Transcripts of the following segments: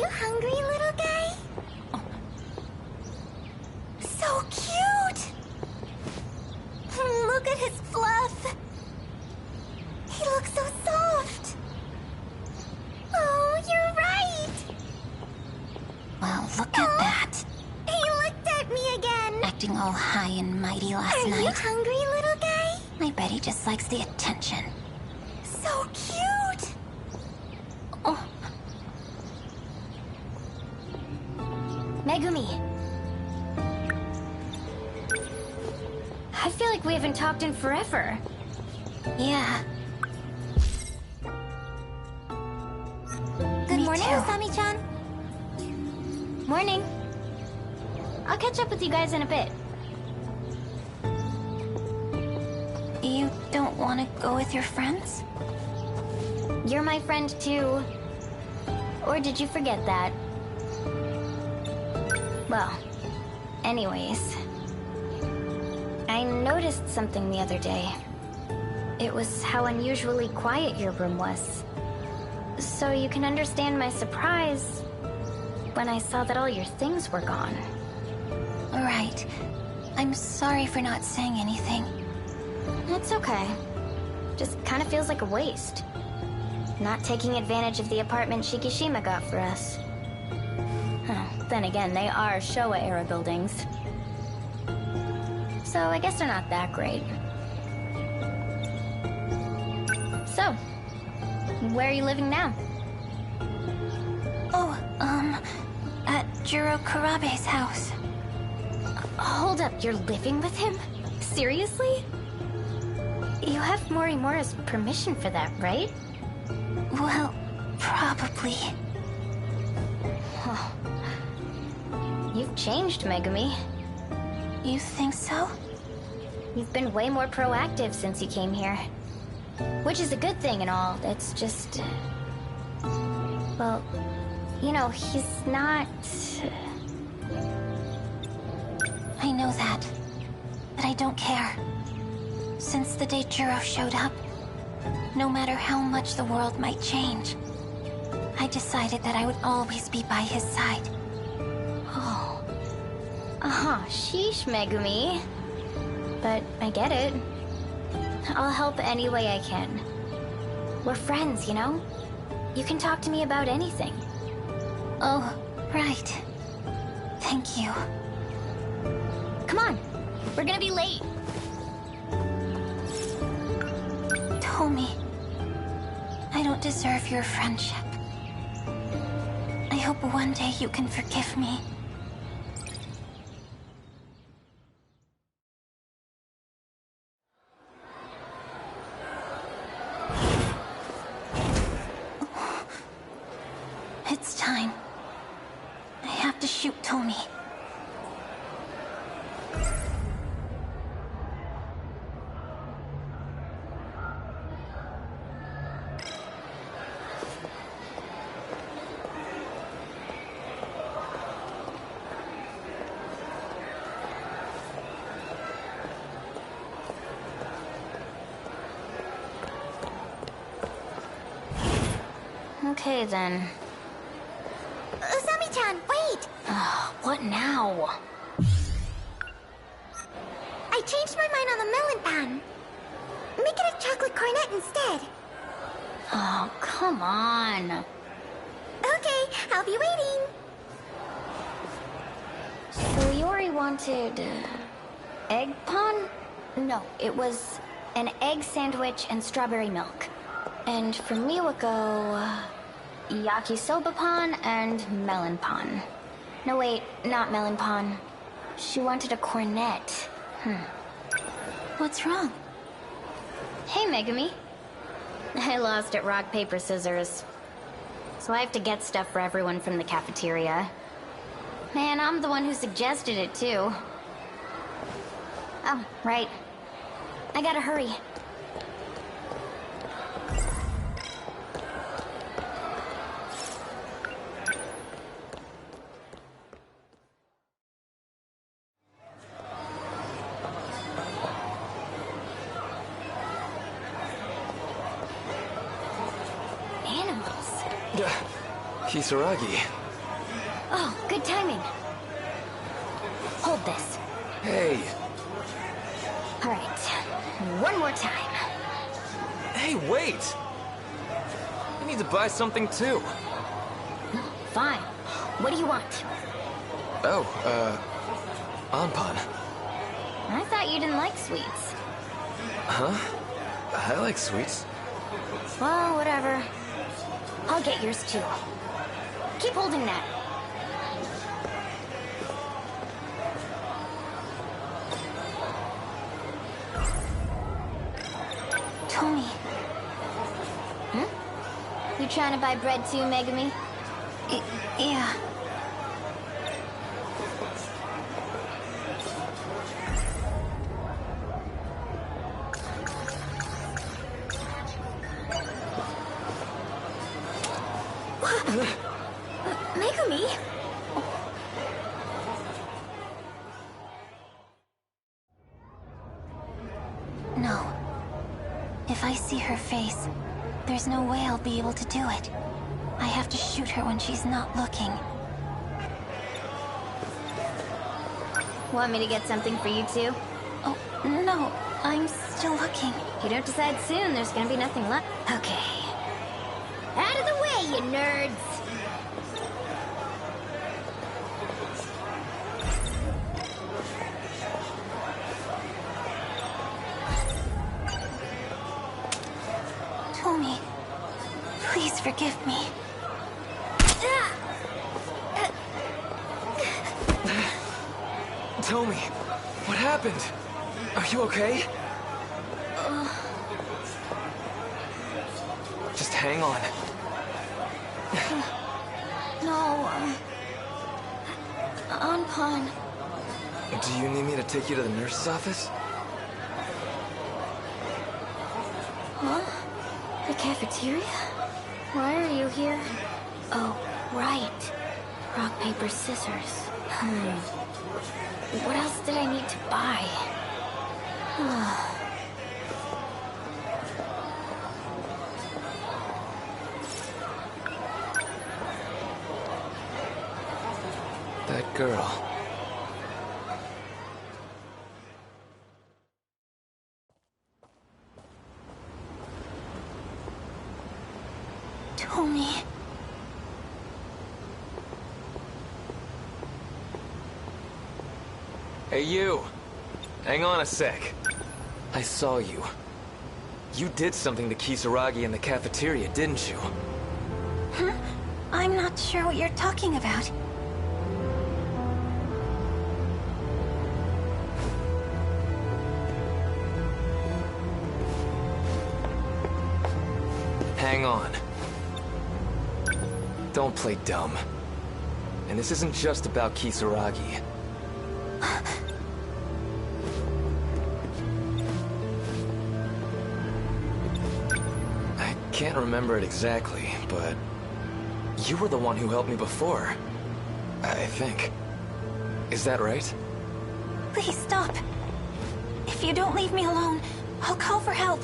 you hungry, little guy? So cute! Look at his fluff. He looks so soft. Oh, you're right. Well, look at that. He looked at me again. Acting all high and mighty last night. Are you hungry, little guy? I bet he just likes the attention. So cute. Oh. Megumi. I feel like we haven't talked in forever. Yeah. Good Me morning, too. Usami-chan. Morning. I'll catch up with you guys in a bit. You don't want to go with your friends? You're my friend too. Or did you forget that? Well, anyways. I noticed something the other day. It was how unusually quiet your room was. So you can understand my surprise when I saw that all your things were gone. Right. I'm sorry for not saying anything. It's okay. Just kind of feels like a waste. Not taking advantage of the apartment Shikishima got for us. Huh, then again, they are Showa-era buildings. So I guess they're not that great. So, where are you living now? Oh, at Jiro Kurabe's house. Hold up, you're living with him? Seriously? You have Morimura's permission for that, right? Well, probably. You've changed, Megumi. You think so? You've been way more proactive since you came here. Which is a good thing and all, it's just... Well, you know, he's not... I know that. But I don't care. Since the day Jiro showed up, no matter how much the world might change, I decided that I would always be by his side. Oh. Sheesh, Megumi. But I get it. I'll help any way I can. We're friends, you know? You can talk to me about anything. Oh, right. Thank you. Come on, we're gonna be late. Tomi, I don't deserve your friendship. I hope one day you can forgive me. It's time. I have to shoot Tomi. Okay, then. Usami-chan, wait! What now? I changed my mind on the melon pan. Make it a chocolate cornet instead. Oh, come on. Okay, I'll be waiting. So Yori wanted... egg pon? No, it was an egg sandwich and strawberry milk. And for Miwako... yakisoba pan and melon pan. No, wait, not melon pan. She wanted a cornet. What's wrong? Hey, Megumi. I lost at rock, paper, scissors. So I have to get stuff for everyone from the cafeteria. Man, I'm the one who suggested it, too. Oh, right. I gotta hurry. Kisaragi, Oh, good timing. Hold this. Hey. All right. One more time. Hey, wait! I need to buy something too. Fine. What do you want? Oh, Anpan. I thought you didn't like sweets. Huh? I like sweets. Well, whatever. I'll get yours too. Keep holding that. Tommy. You trying to buy bread too, Megami? Yeah. Megami? No. If I see her face, there's no way I'll be able to do it. I have to shoot her when she's not looking. Want me to get something for you too? Oh, no. I'm still looking. If you don't decide soon, there's gonna be nothing left. Okay. Out of the way, you nerds! Tommy, please forgive me. Tommy, what happened? Are you okay? Just hang on. No, Anpan. Do you need me to take you to the nurse's office? Huh? The cafeteria? Why are you here? Oh, right. Rock, paper, scissors. What else did I need to buy? That girl. Tommy. Hey, you! Hang on a sec. I saw you. You did something to Kisaragi in the cafeteria, didn't you? Huh? I'm not sure what you're talking about. Hang on. Don't play dumb. And this isn't just about Kisaragi. I can't remember it exactly, but you were the one who helped me before. I think. Is that right? Please stop. If you don't leave me alone, I'll call for help.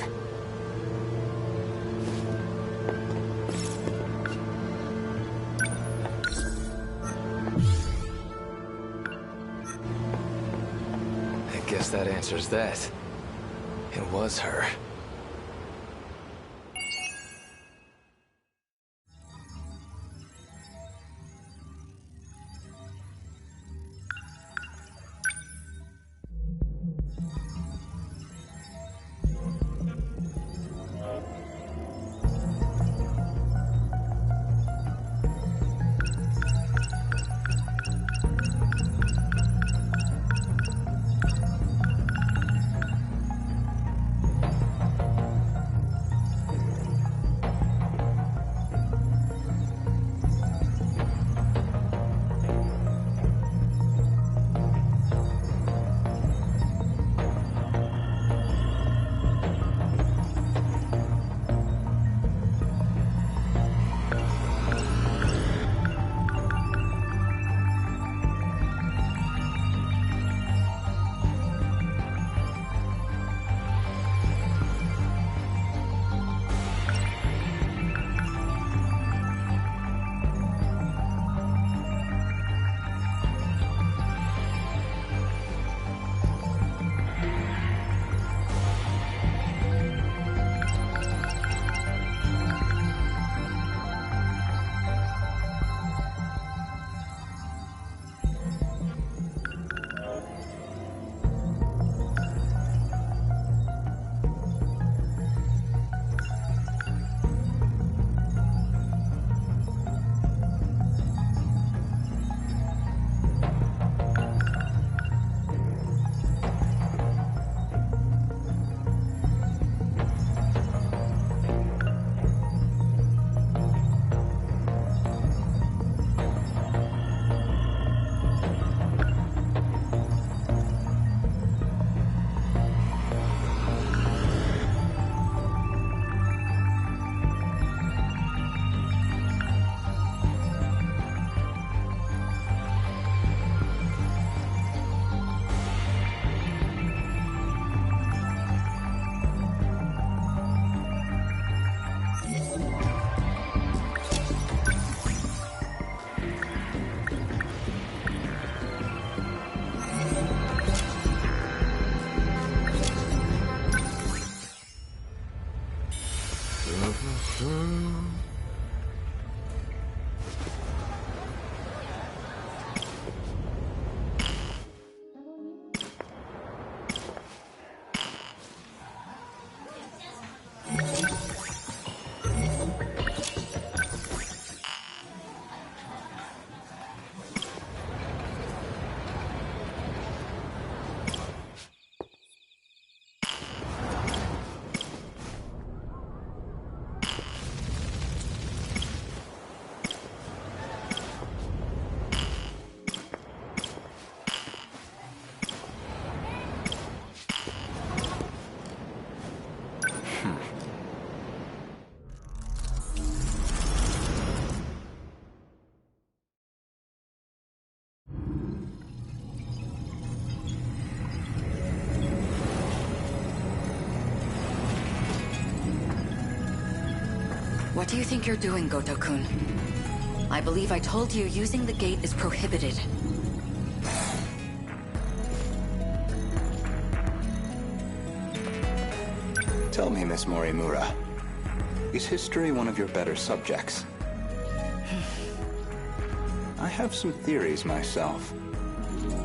I guess that answers that. It was her. What do you think you're doing, Goto-kun? I believe I told you using the gate is prohibited. Tell me, Miss Morimura, is history one of your better subjects? I have some theories myself.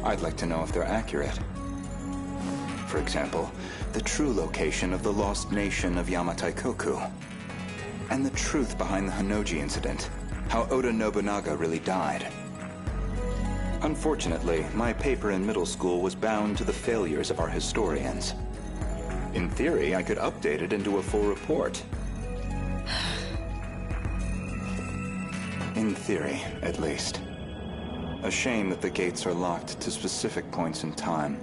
I'd like to know if they're accurate. For example, the true location of the lost nation of Yamataikoku. And the truth behind the Honnouji incident. How Oda Nobunaga really died. Unfortunately, my paper in middle school was bound to the failures of our historians. In theory, I could update it into a full report. In theory, at least. A shame that the gates are locked to specific points in time.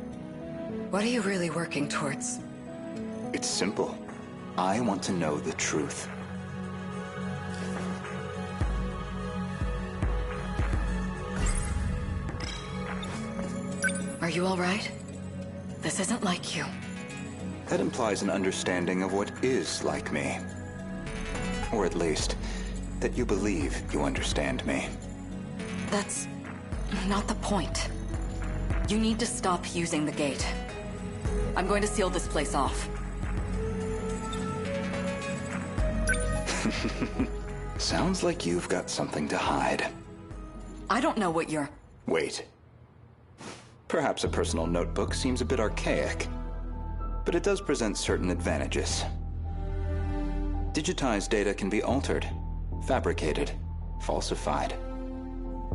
What are you really working towards? It's simple. I want to know the truth. Are you all right? This isn't like you. That implies an understanding of what is like me. Or at least, that you believe you understand me. That's not the point. You need to stop using the gate. I'm going to seal this place off. Sounds like you've got something to hide. I don't know what you're... Wait. Perhaps a personal notebook seems a bit archaic, but it does present certain advantages. Digitized data can be altered, fabricated, falsified.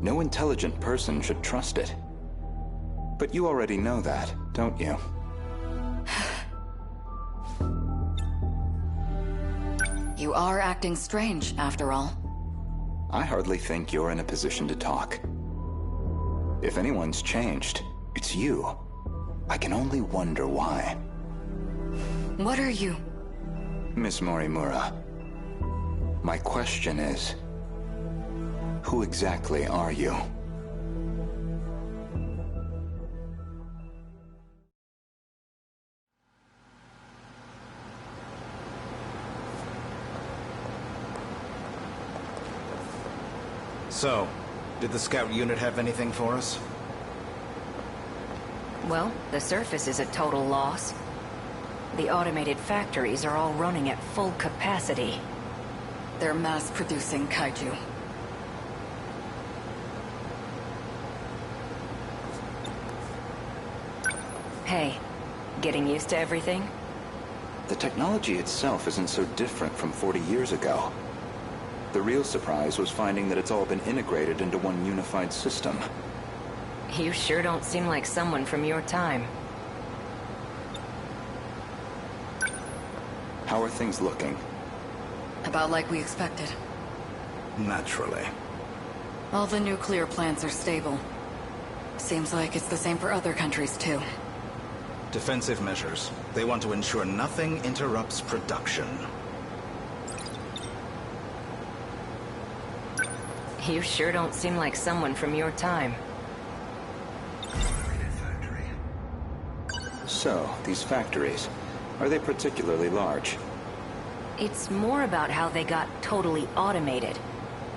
No intelligent person should trust it. But you already know that, don't you? You are acting strange, after all. I hardly think you're in a position to talk. If anyone's changed, it's you. I can only wonder why. What are you? Miss Morimura, my question is, who exactly are you? So, did the scout unit have anything for us? Well, the surface is a total loss. The automated factories are all running at full capacity. They're mass-producing kaiju. Hey, getting used to everything? The technology itself isn't so different from 40 years ago. The real surprise was finding that it's all been integrated into one unified system. You sure don't seem like someone from your time. How are things looking? About like we expected. Naturally. All the nuclear plants are stable. Seems like it's the same for other countries, too. Defensive measures. They want to ensure nothing interrupts production. You sure don't seem like someone from your time. So, these factories, are they particularly large? It's more about how they got totally automated.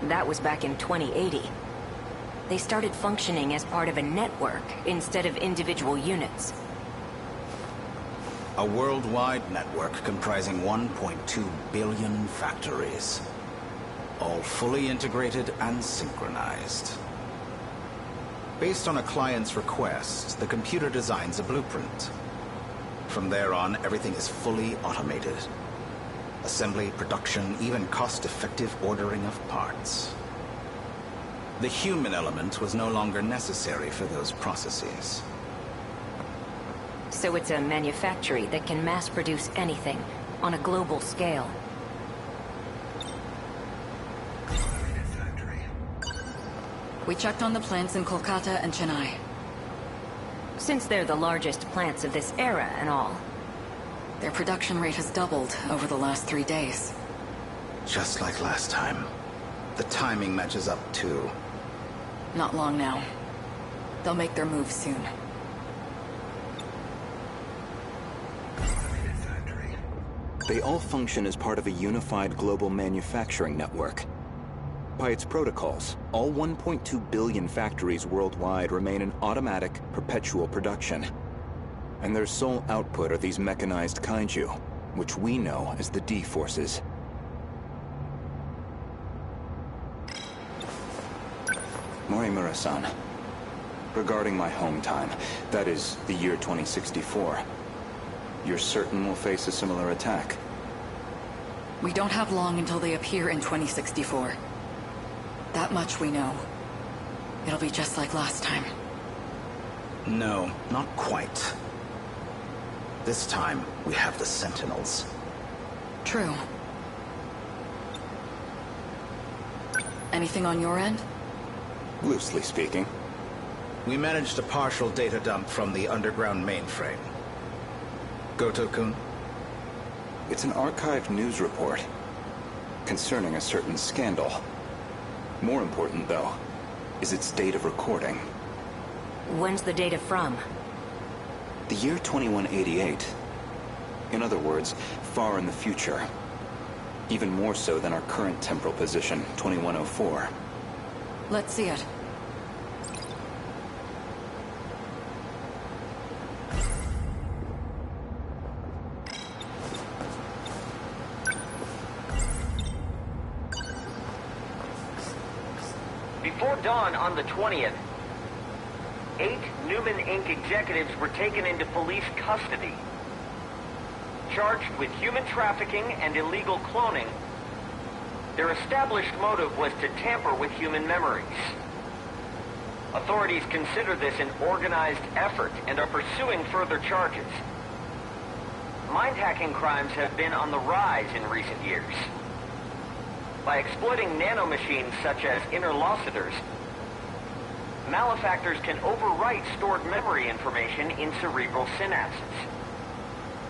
That was back in 2080. They started functioning as part of a network instead of individual units. A worldwide network comprising 1.2 billion factories. All fully integrated and synchronized. Based on a client's request, the computer designs a blueprint. From there on, everything is fully automated. Assembly, production, even cost-effective ordering of parts. The human element was no longer necessary for those processes. So it's a manufactory that can mass-produce anything on a global scale. We checked on the plants in Kolkata and Chennai. Since they're the largest plants of this era and all. Their production rate has doubled over the last 3 days. Just like last time. The timing matches up too. Not long now. They'll make their move soon. They all function as part of a unified global manufacturing network. By its protocols, all 1.2 billion factories worldwide remain in automatic, perpetual production. And their sole output are these mechanized kaiju, which we know as the D-Forces. Morimura-san, regarding my home time, that is, the year 2064, you're certain we'll face a similar attack? We don't have long until they appear in 2064. That much we know. It'll be just like last time. No, not quite. This time, we have the Sentinels. True. Anything on your end? Loosely speaking. We managed a partial data dump from the underground mainframe. Goto-kun? It's an archived news report concerning a certain scandal. More important, though, is its date of recording. When's the data from? The year 2188. In other words, far in the future. Even more so than our current temporal position, 2104. Let's see it. Before dawn on the 20th, 8 Newman Inc. executives were taken into police custody. Charged with human trafficking and illegal cloning, their established motive was to tamper with human memories. Authorities consider this an organized effort and are pursuing further charges. Mind-hacking crimes have been on the rise in recent years. By exploiting nanomachines such as interlocutors, malefactors can overwrite stored memory information in cerebral synapses.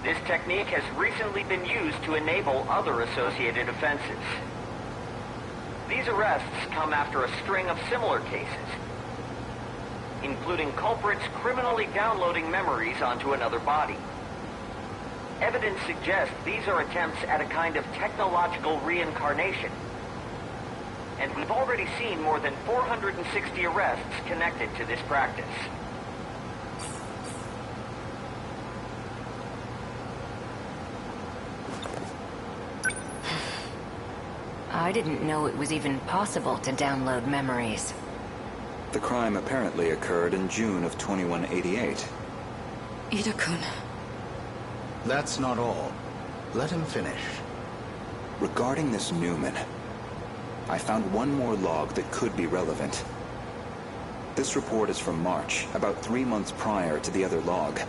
This technique has recently been used to enable other associated offenses. These arrests come after a string of similar cases, including culprits criminally downloading memories onto another body. Evidence suggests these are attempts at a kind of technological reincarnation. And we've already seen more than 460 arrests connected to this practice. I didn't know it was even possible to download memories. The crime apparently occurred in June of 2188. Ida-kun. That's not all. Let him finish. Regarding this Newman, I found one more log that could be relevant. This report is from March, about 3 months prior to the other log.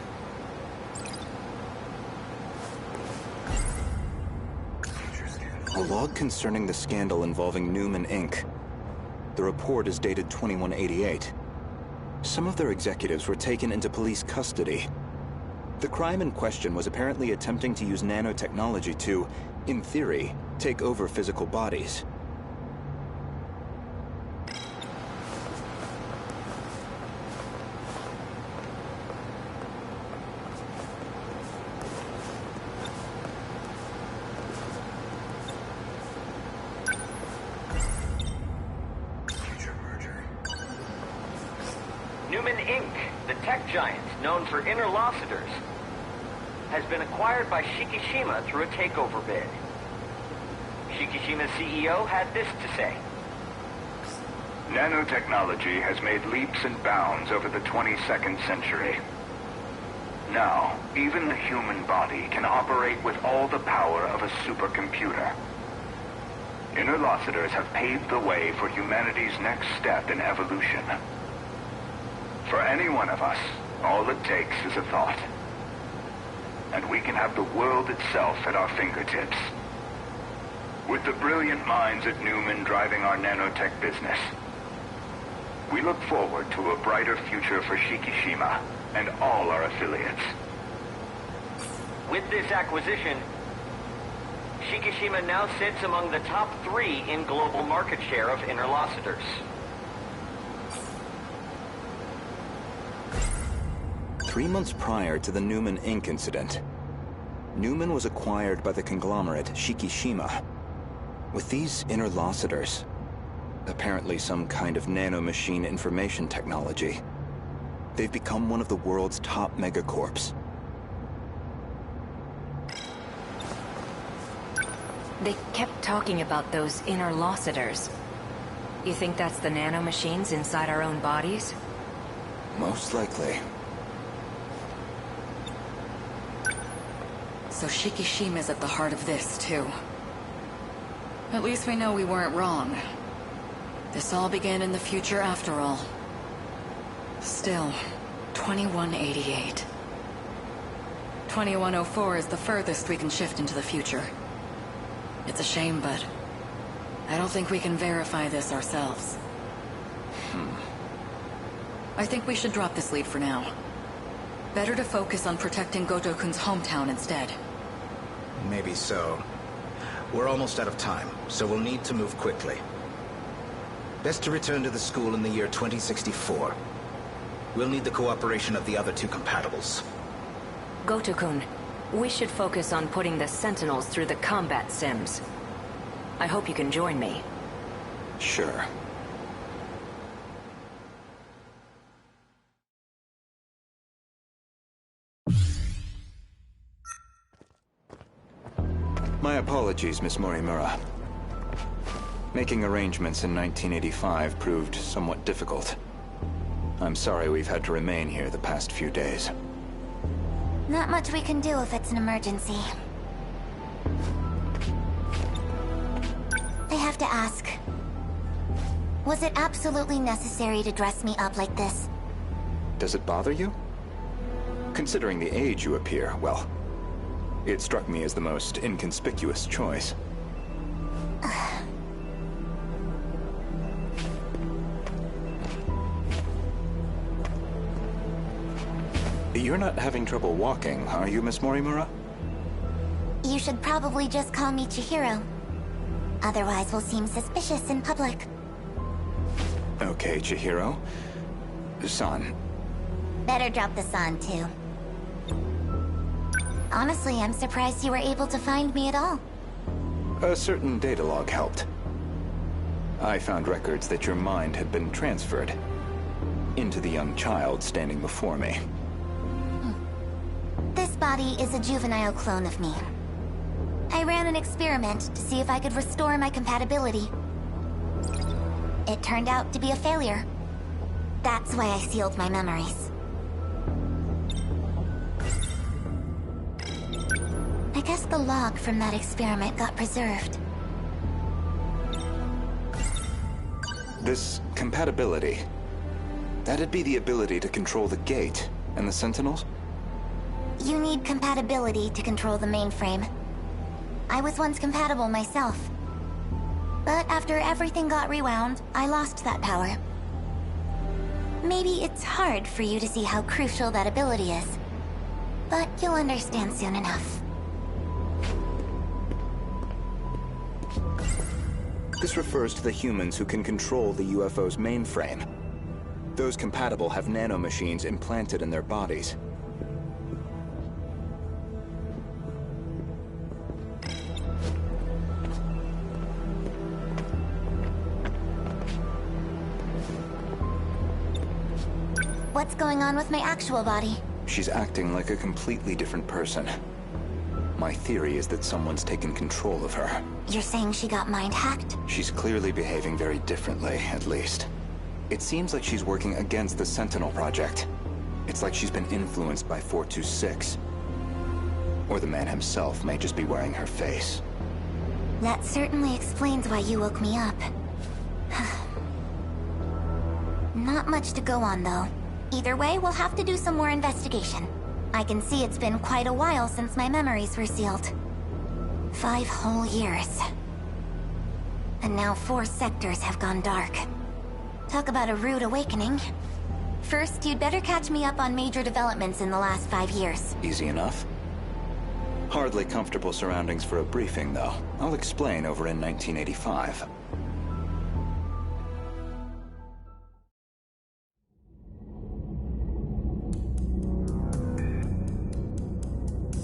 A log concerning the scandal involving Newman Inc. The report is dated 2188. Some of their executives were taken into police custody. The crime in question was apparently attempting to use nanotechnology to, in theory, take over physical bodies. Newman Inc., the tech giant known for interlocutors, has been acquired by Shikishima through a takeover bid. Shikishima's CEO had this to say. Nanotechnology has made leaps and bounds over the 22nd century. Now, even the human body can operate with all the power of a supercomputer. Interlocutors have paved the way for humanity's next step in evolution. For any one of us, all it takes is a thought. And we can have the world itself at our fingertips. With the brilliant minds at Newman driving our nanotech business, we look forward to a brighter future for Shikishima and all our affiliates. With this acquisition, Shikishima now sits among the top 3 in global market share of interlocutors. 3 months prior to the Newman Inc. incident, Newman was acquired by the conglomerate Shikishima. With these interlocutors, apparently some kind of nanomachine information technology, they've become one of the world's top megacorps. They kept talking about those interlocutors. You think that's the nanomachines inside our own bodies? Most likely. So Shikishima's at the heart of this, too. At least we know we weren't wrong. This all began in the future after all. Still, 2188. 2104 is the furthest we can shift into the future. It's a shame, but I don't think we can verify this ourselves. I think we should drop this lead for now. Better to focus on protecting Gotokun's hometown instead. Maybe so. We're almost out of time, so we'll need to move quickly. Best to return to the school in the year 2064. We'll need the cooperation of the other two compatibles. Gotokun, we should focus on putting the Sentinels through the combat sims. I hope you can join me. Sure. My apologies, Miss Morimura. Making arrangements in 1985 proved somewhat difficult. I'm sorry we've had to remain here the past few days. Not much we can do if it's an emergency. I have to ask. Was it absolutely necessary to dress me up like this? Does it bother you? Considering the age you appear, well, it struck me as the most inconspicuous choice. You're not having trouble walking, are you, Miss Morimura? You should probably just call me Chihiro. Otherwise we'll seem suspicious in public. Okay, Chihiro. San. Better drop the san, too. Honestly, I'm surprised you were able to find me at all. A certain data log helped. I found records that your mind had been transferred into the young child standing before me. This body is a juvenile clone of me. I ran an experiment to see if I could restore my compatibility. It turned out to be a failure. That's why I sealed my memories. I guess the log from that experiment got preserved. This compatibility, that'd be the ability to control the gate and the Sentinels? You need compatibility to control the mainframe. I was once compatible myself. But after everything got rewound, I lost that power. Maybe it's hard for you to see how crucial that ability is. But you'll understand soon enough. This refers to the humans who can control the UFO's mainframe. Those compatible have nanomachines implanted in their bodies. What's going on with my actual body? She's acting like a completely different person. My theory is that someone's taken control of her. You're saying she got mind-hacked? She's clearly behaving very differently, at least. It seems like she's working against the Sentinel project. It's like she's been influenced by 426. Or the man himself may just be wearing her face. That certainly explains why you woke me up. Not much to go on, though. Either way, we'll have to do some more investigation. I can see it's been quite a while since my memories were sealed. 5 whole years. And now 4 sectors have gone dark. Talk about a rude awakening. First, you'd better catch me up on major developments in the last 5 years. Easy enough. Hardly comfortable surroundings for a briefing, though. I'll explain over in 1985.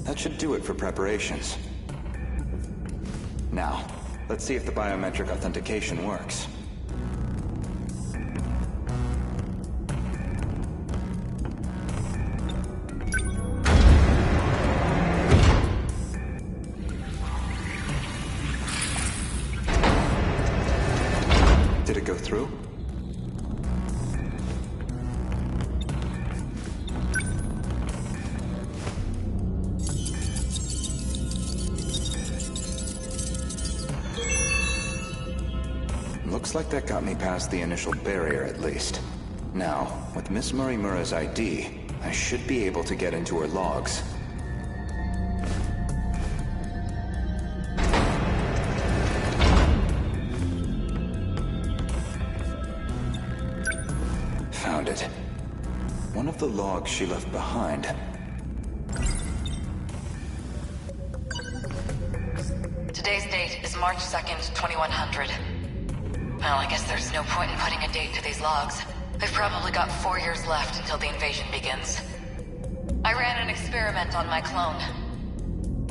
That That should do it for preparations. Now, let's see if the biometric authentication works. Did it go through? Looks like that got me past the initial barrier, at least. Now, with Miss Morimura's ID, I should be able to get into her logs. Found it. One of the logs she left behind. Today's date is March 2nd, 2100. Well, I guess there's no point in putting a date to these logs. They've probably got 4 years left until the invasion begins. I ran an experiment on my clone.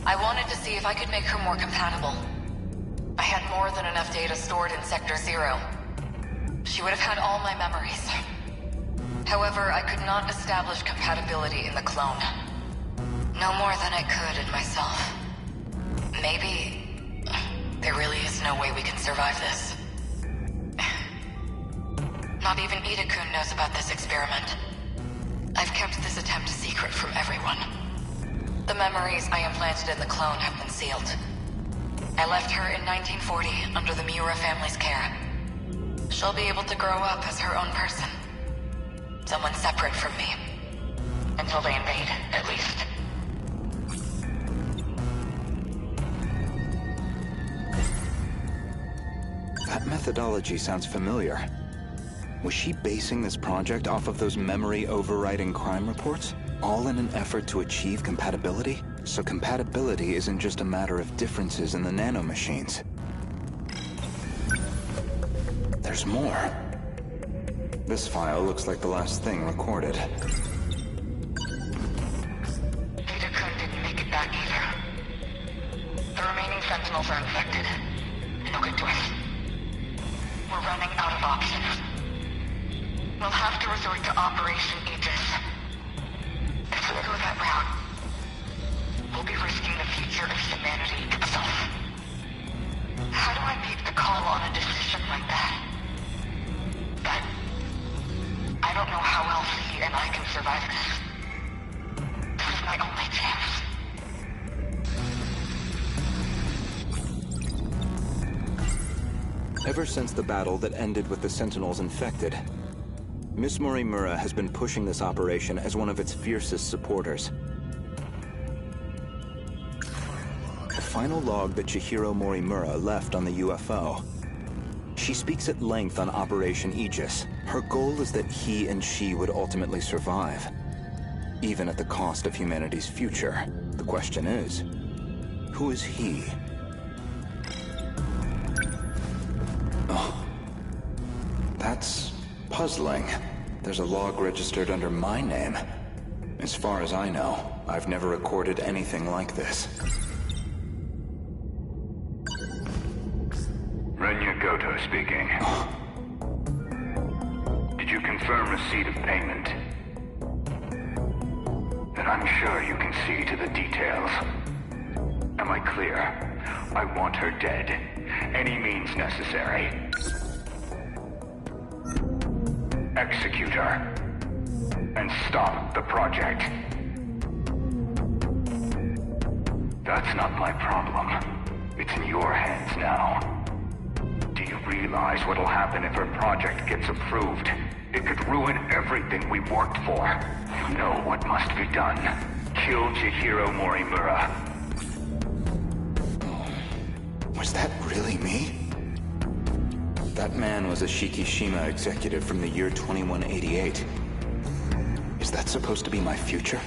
I wanted to see if I could make her more compatible. I had more than enough data stored in Sector 0. She would have had all my memories. However, I could not establish compatibility in the clone. No more than I could in myself. Maybe there really is no way we can survive this. Not even Ida-kun knows about this experiment. I've kept this attempt secret from everyone. The memories I implanted in the clone have been sealed. I left her in 1940 under the Miura family's care. She'll be able to grow up as her own person. Someone separate from me. Until they invade, at least. That methodology sounds familiar. Was she basing this project off of those memory overriding crime reports? All in an effort to achieve compatibility? So compatibility isn't just a matter of differences in the nanomachines. There's more. This file looks like the last thing recorded. Ida-kun didn't make it back either. The remaining Sentinels are infected. No good to us. We're running out of options. We'll have to resort to Operation Aegis. If we go that route, we'll be risking the future of humanity itself. How do I make the call on a decision like that? But I don't know how else he and I can survive this. This is my only chance. Ever since the battle that ended with the Sentinels infected, Miss Morimura has been pushing this operation as one of its fiercest supporters. The final log that Chihiro Morimura left on the UFO. She speaks at length on Operation Aegis. Her goal is that he and she would ultimately survive, even at the cost of humanity's future. The question is, who is he? Oh, that's puzzling. There's a log registered under my name. As far as I know, I've never recorded anything like this. Renya Goto speaking. Did you confirm receipt of payment? Then I'm sure you can see to the details. Am I clear? I want her dead. Any means necessary. Execute her. And stop the project. That's not my problem. It's in your hands now. Do you realize what'll happen if her project gets approved? It could ruin everything we worked for. You know what must be done. Kill Chihiro Morimura. Was that really me? That man was a Shikishima executive from the year 2188. Is that supposed to be my future?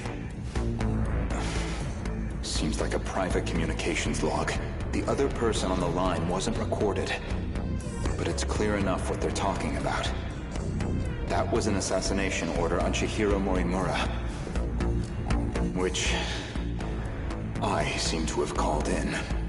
Seems like a private communications log. The other person on the line wasn't recorded. But it's clear enough what they're talking about. That was an assassination order on Chihiro Morimura. Which I seem to have called in.